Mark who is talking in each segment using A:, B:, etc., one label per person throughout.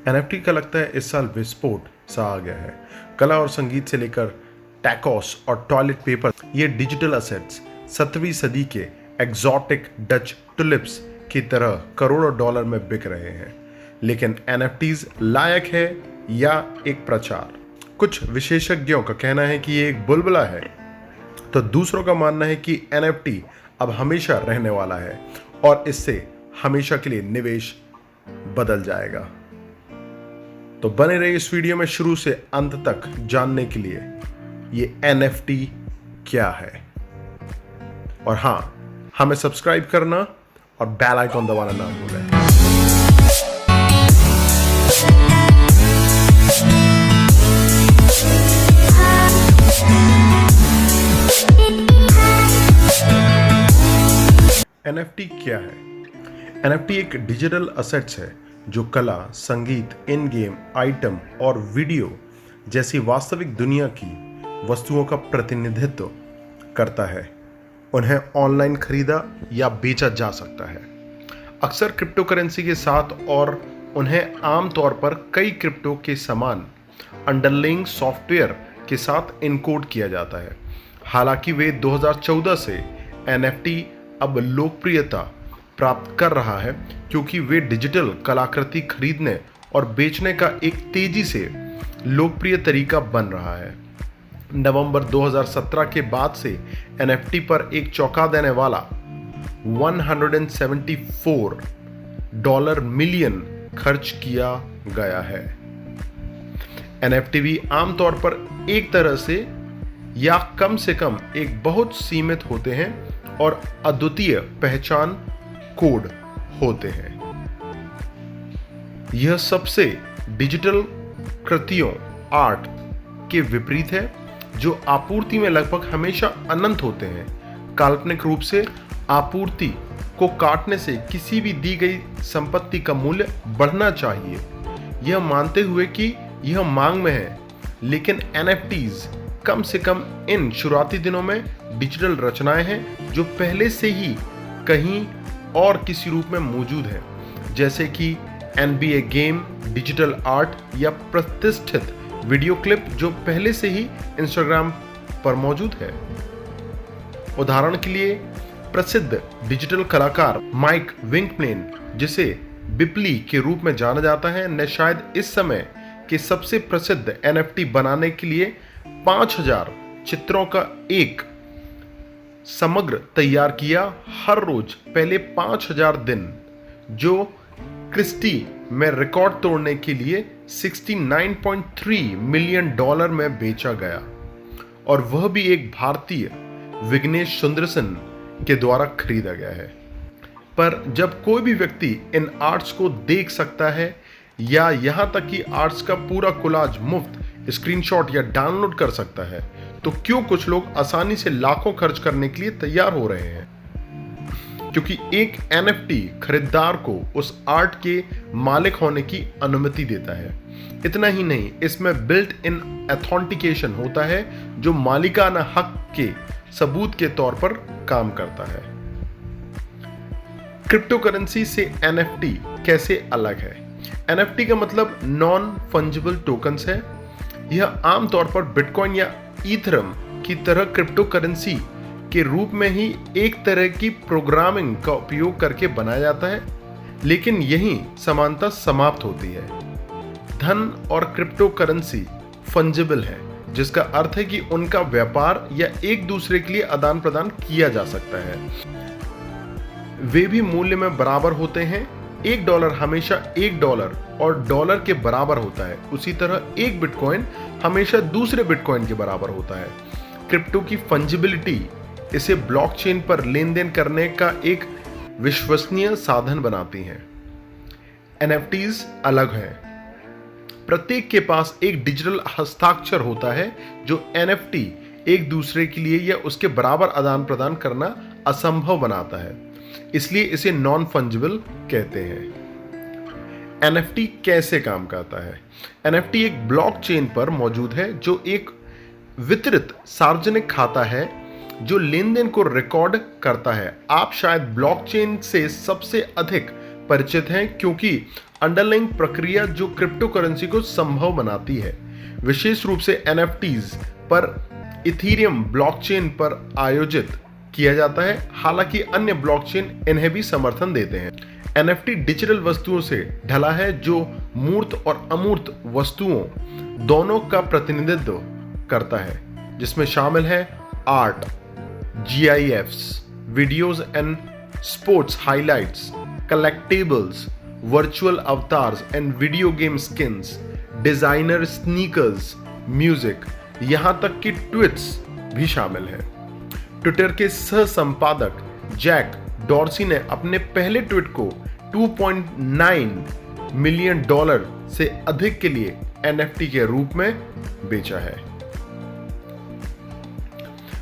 A: NFT का लगता है इस साल विस्फोट सा आ गया है। कला और संगीत से लेकर टैकोस और टॉयलेट पेपर, ये डिजिटल असेट्स 17वीं सदी के एग्जॉटिक डच टुलिप्स की तरह करोड़ों डॉलर में बिक रहे हैं। लेकिन एनएफटीज लायक है या एक प्रचार? कुछ विशेषज्ञों का कहना है कि ये एक बुलबुला है, तो दूसरों का मानना है कि एनएफटी अब हमेशा रहने वाला है और इससे हमेशा के लिए निवेश बदल जाएगा। तो बने रहिए इस वीडियो में शुरू से अंत तक जानने के लिए ये एनएफटी क्या है। और हां, हमें सब्सक्राइब करना और बेल आइकॉन दबाना ना भूलें। एनएफटी क्या है? एनएफटी एक डिजिटल असेट्स है जो कला, संगीत, इन गेम आइटम और वीडियो जैसी वास्तविक दुनिया की वस्तुओं का प्रतिनिधित्व करता है। उन्हें ऑनलाइन खरीदा या बेचा जा सकता है, अक्सर क्रिप्टो करेंसी के साथ, और उन्हें आमतौर पर कई क्रिप्टो के समान अंडरलाइंग सॉफ्टवेयर के साथ इनकोड किया जाता है। हालांकि वे 2014 से एनएफटी अब लोकप्रियता प्राप्त कर रहा है क्योंकि वे डिजिटल कलाकृति खरीदने और बेचने का एक तेजी से लोकप्रिय तरीका बन रहा है। नवंबर 2017 के बाद से एनएफटी पर एक चौंका देने वाला $174 मिलियन खर्च किया गया है। एनएफटी भी आमतौर पर एक तरह से या कम से कम एक बहुत सीमित होते हैं और अद्वितीय पहचान कोड होते हैं। यह सबसे डिजिटल कृतियों आर्ट के विपरीत है, जो आपूर्ति में लगभग हमेशा अनंत होते हैं। काल्पनिक रूप से आपूर्ति को काटने से किसी भी दी गई संपत्ति का मूल्य बढ़ना चाहिए, यह मानते हुए कि यह मांग में है। लेकिन एनएफटीज कम से कम इन शुरुआती दिनों में डिजिटल रचनाएं हैं जो पहले से ही कहीं और किसी रूप में मौजूद है, जैसे कि एनबीए गेम, डिजिटल आर्ट या प्रतिष्ठित वीडियो क्लिप जो पहले से ही इंस्टाग्राम पर मौजूद है। उदाहरण के लिए प्रसिद्ध डिजिटल कलाकार माइक विंकप्लेन, जिसे बिपली के रूप में जाना जाता है, ने शायद इस समय के सबसे प्रसिद्ध एनएफटी बनाने के लिए 5000 चित्रों का एक समग्र तैयार किया। हर रोज पहले 5000 दिन, जो क्रिस्टी में रिकॉर्ड तोड़ने के लिए $69.3 मिलियन में बेचा गया, और वह भी एक भारतीय विघ्नेश सुंदरसन के द्वारा खरीदा गया है। पर जब कोई भी व्यक्ति इन आर्ट्स को देख सकता है या यहां तक कि आर्ट्स का पूरा कोलाज मुफ्त स्क्रीनशॉट या डाउनलोड कर सकता है, तो क्यों कुछ लोग आसानी से लाखों खर्च करने के लिए तैयार हो रहे हैं? क्योंकि एक एनएफटी खरीदार को उस आर्ट के मालिक होने की अनुमति देता है। इतना ही नहीं, इसमें बिल्ट इन ऑथेंटिकेशन होता है जो मालिकाना हक के सबूत के तौर पर काम करता है। क्रिप्टो करेंसी से एनएफटी कैसे अलग है? एनएफटी का मतलब नॉन फंजिबल टोकन्स है। यह आमतौर पर बिटकॉइन या ईथरम की तरह क्रिप्टो करेंसी के रूप में ही एक तरह की प्रोग्रामिंग का उपयोग करके बनाया जाता है, लेकिन यही समानता समाप्त होती है। धन और क्रिप्टो करेंसी फंजिबल है, जिसका अर्थ है कि उनका व्यापार या एक दूसरे के लिए आदान प्रदान किया जा सकता है। वे भी मूल्य में बराबर होते हैं। $1 हमेशा $1 और डॉलर के बराबर होता है। उसी तरह एक बिटकॉइन हमेशा दूसरे बिटकॉइन के बराबर होता है। क्रिप्टो की फंजिबिलिटी इसे ब्लॉकचेन पर लेन देन करने का एक विश्वसनीय साधन बनाती है। एनएफटीज अलग हैं। प्रत्येक के पास एक डिजिटल हस्ताक्षर होता है जो एनएफटी एक दूसरे के लिए या उसके बराबर आदान प्रदान करना असंभव बनाता है, इसलिए इसे नॉन फंजिबल कहते हैं। एनएफटी कैसे काम करता है? एनएफटी एक ब्लॉकचेन पर मौजूद है जो एक वितरित सार्वजनिक खाता है जो लेन देन को रिकॉर्ड करता है। आप शायद ब्लॉकचेन से सबसे अधिक परिचित हैं क्योंकि अंडरलाइंग प्रक्रिया जो क्रिप्टो करेंसी को संभव बनाती है। विशेष रूप से NFTs पर इथीरियम ब्लॉकचेन पर आयोजित किया जाता है, हालांकि अन्य ब्लॉकचेन इन्हें भी समर्थन देते हैं। NFT डिजिटल वस्तुओं से ढला है जो मूर्त और अमूर्त वस्तुओं दोनों का प्रतिनिधित्व करता है, जिसमें शामिल है art, GIFs, videos and sports highlights, collectibles, virtual avatars and video game skins, designer sneakers, music, यहां तक कि ट्वीट्स भी शामिल है। ट्विटर के सह संपादक जैक डॉर्सी ने अपने पहले ट्वीट को $2.9 मिलियन से अधिक के लिए NFT के रूप में बेचा है।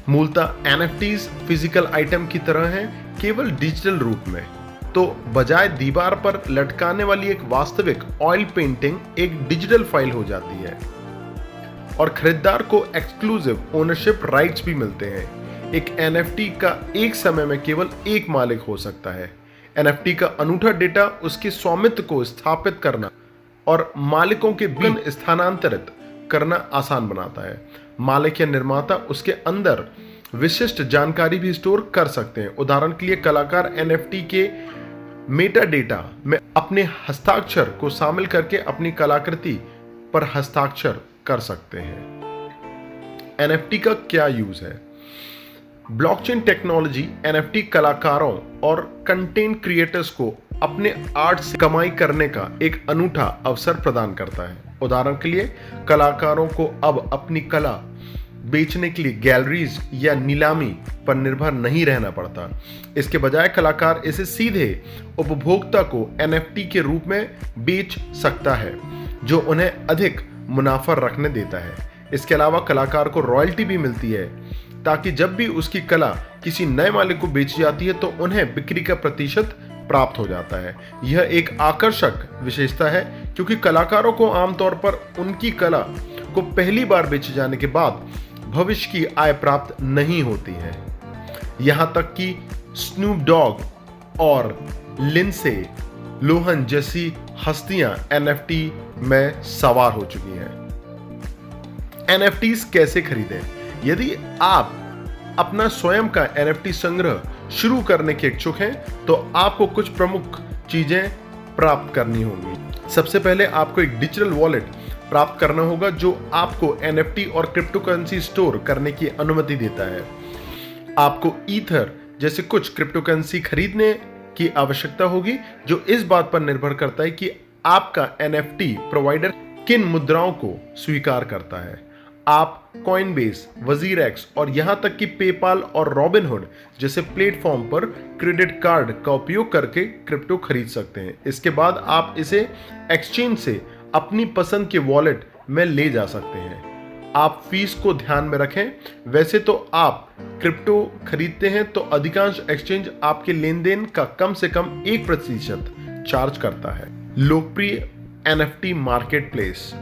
A: मूलतः NFTs फिजिकल आइटम की तरह हैं, केवल डिजिटल रूप में। तो बजाय दीवार पर लटकाने वाली एक वास्तविक ऑयल पेंटिंग एक डिजिटल फाइल हो जाती है और खरीदार को एक्सक्लूसिव ओनरशिप राइट्स भी मिलते हैं। एक NFT का एक समय में केवल एक मालिक हो सकता है। NFT का अनूठा डेटा उसके स्वामित्व को स्थापित करना और मालिकों के बीच स्थानांतरित करना आसान बनाता है। मालिक या निर्माता उसके अंदर विशिष्ट जानकारी भी स्टोर कर सकते हैं। उदाहरण के लिए कलाकार NFT के मेटा डेटा में अपने हस्ताक्षर को शामिल करके अपनी कलाकृति पर हस्ताक्षर कर सकते हैं। NFT का क्या यूज है? ब्लॉकचेन टेक्नोलॉजी NFT कलाकारों और कंटेंट क्रिएटर्स को अपने आर्ट से कमाई करने का एक अनूठा अवसर प्रदान करता है। उदाहरण के लिए कलाकारों को अब अपनी कला बेचने के लिए गैलरीज या नीलामी पर निर्भर नहीं रहना पड़ता। इसके बजाय कलाकार इसे सीधे उपभोक्ता को NFT के रूप में बेच सकता है, जो उन्हें अधिक मुनाफा रखने देता है। इसके अलावा कलाकार को रॉयल्टी भी मिलती है, ताकि जब भी उसकी कला किसी नए मालिक को बेची जाती है तो उन्हें बिक्री का प्रतिशत प्राप्त हो जाता है। यह एक आकर्षक विशेषता है, क्योंकि कलाकारों को आमतौर पर उनकी कला को पहली बार बेचे जाने के बाद भविष्य की आय प्राप्त नहीं होती है। यहां तक कि स्नूप डॉग और लिंडसे लोहन जैसी हस्तियां NFT में सवार हो चुकी हैं। NFTs कैसे खरीदें? यदि आप अपना स्वयं का NFT संग्रह शुरू करने के इच्छुक हैं, तो आपको कुछ प्रमुख चीजें प्राप्त करनी होंगी। सबसे पहले आपको एक डिजिटल वॉलेट प्राप्त करना होगा जो आपको NFT और क्रिप्टो करेंसी स्टोर करने की अनुमति देता है। आपको ईथर जैसे कुछ क्रिप्टो करेंसी खरीदने की आवश्यकता होगी, जो इस बात पर निर्भर करता है कि आपका NFT प्रोवाइडर किन मुद्राओं को स्वीकार करता है। आप कॉइनबेस, वजीरएक्स और यहां तक कि पेपाल और रॉबिनहुड जैसे प्लेटफॉर्म पर क्रेडिट कार्ड का उपयोग करके क्रिप्टो खरीद सकते हैं। इसके बाद आप इसे एक्सचेंज से अपनी पसंद के वॉलेट में ले जा सकते हैं। आप फीस को ध्यान में रखें। वैसे तो आप क्रिप्टो खरीदते हैं तो अधिकांश एक्सचेंज आपके लेन देन का कम से कम 1% चार्ज करता है। लोकप्रिय NFT मार्केट प्लेस।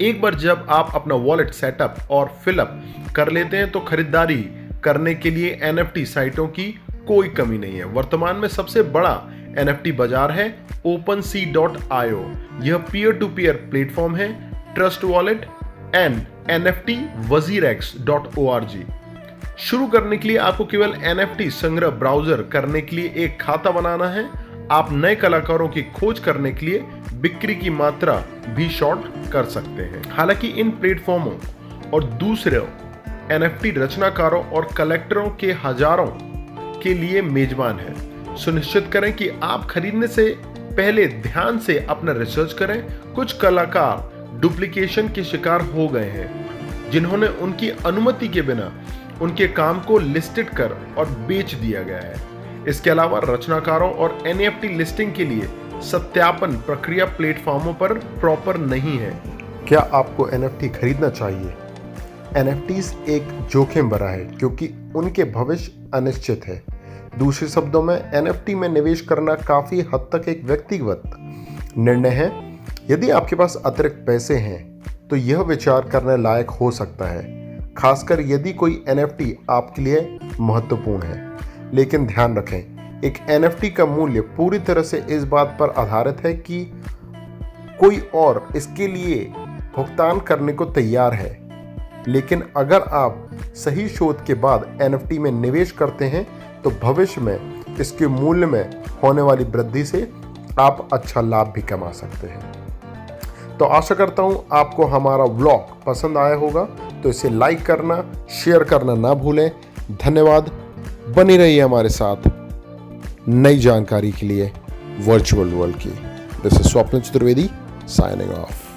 A: एक बार जब आप अपना वॉलेट सेटअप और फिलअप कर लेते हैं तो खरीदारी करने के लिए NFT साइटों की कोई कमी नहीं है। वर्तमान में सबसे बड़ा NFT बाजार है OpenSea.io। यह पीयर टू पीयर प्लेटफॉर्म है। Trust wallet and NFT WazirX.org। शुरू करने के लिए आपको केवल NFT संग्रह ब्राउजर करने के लिए एक खाता बनाना है। आप नए कलाकारों की खोज करने के लिए बिक्री की मात्रा भी शॉर्ट कर सकते हैं। हालांकि इन प्लेटफॉर्मों और दूसरे NFT रचनाकारों और कलेक्टरों के हजारों के लिए मेजबान है। सुनिश्चित करें कि आप खरीदने से पहले ध्यान से अपना रिसर्च करें। कुछ कलाकार डुप्लीकेशन के शिकार हो गए हैं, जिन्होंने उनकी अनुमति के बिना उनके काम को लिस्टेड कर और बेच दिया गया है। इसके अलावा रचनाकारों और NFT लिस्टिंग के लिए सत्यापन प्रक्रिया प्लेटफॉर्मों पर प्रॉपर नहीं है। क्या आपको NFT खरीदना चाहिए? NFTs एक जोखिम भरा है क्योंकि उनके भविष्य अनिश्चित है। दूसरे शब्दों में NFT में निवेश करना काफी हद तक एक व्यक्तिगत निर्णय है। यदि आपके पास अतिरिक्त पैसे हैं तो यह विचार करने लायक हो सकता है, खासकर यदि कोई NFT आपके लिए महत्वपूर्ण है। लेकिन ध्यान रखें, एक NFT का मूल्य पूरी तरह से इस बात पर आधारित है कि कोई और इसके लिए भुगतान करने को तैयार है। लेकिन अगर आप सही शोध के बाद NFT में निवेश करते हैं तो भविष्य में इसके मूल्य में होने वाली वृद्धि से आप अच्छा लाभ भी कमा सकते हैं। तो आशा करता हूं आपको हमारा व्लॉग पसंद आया होगा, तो इसे लाइक करना, शेयर करना ना भूलें। धन्यवाद। बनी रहिए हमारे साथ नई जानकारी के लिए वर्चुअल वर्ल्ड की। दिस इज स्वप्न चतुर्वेदी साइनिंग ऑफ।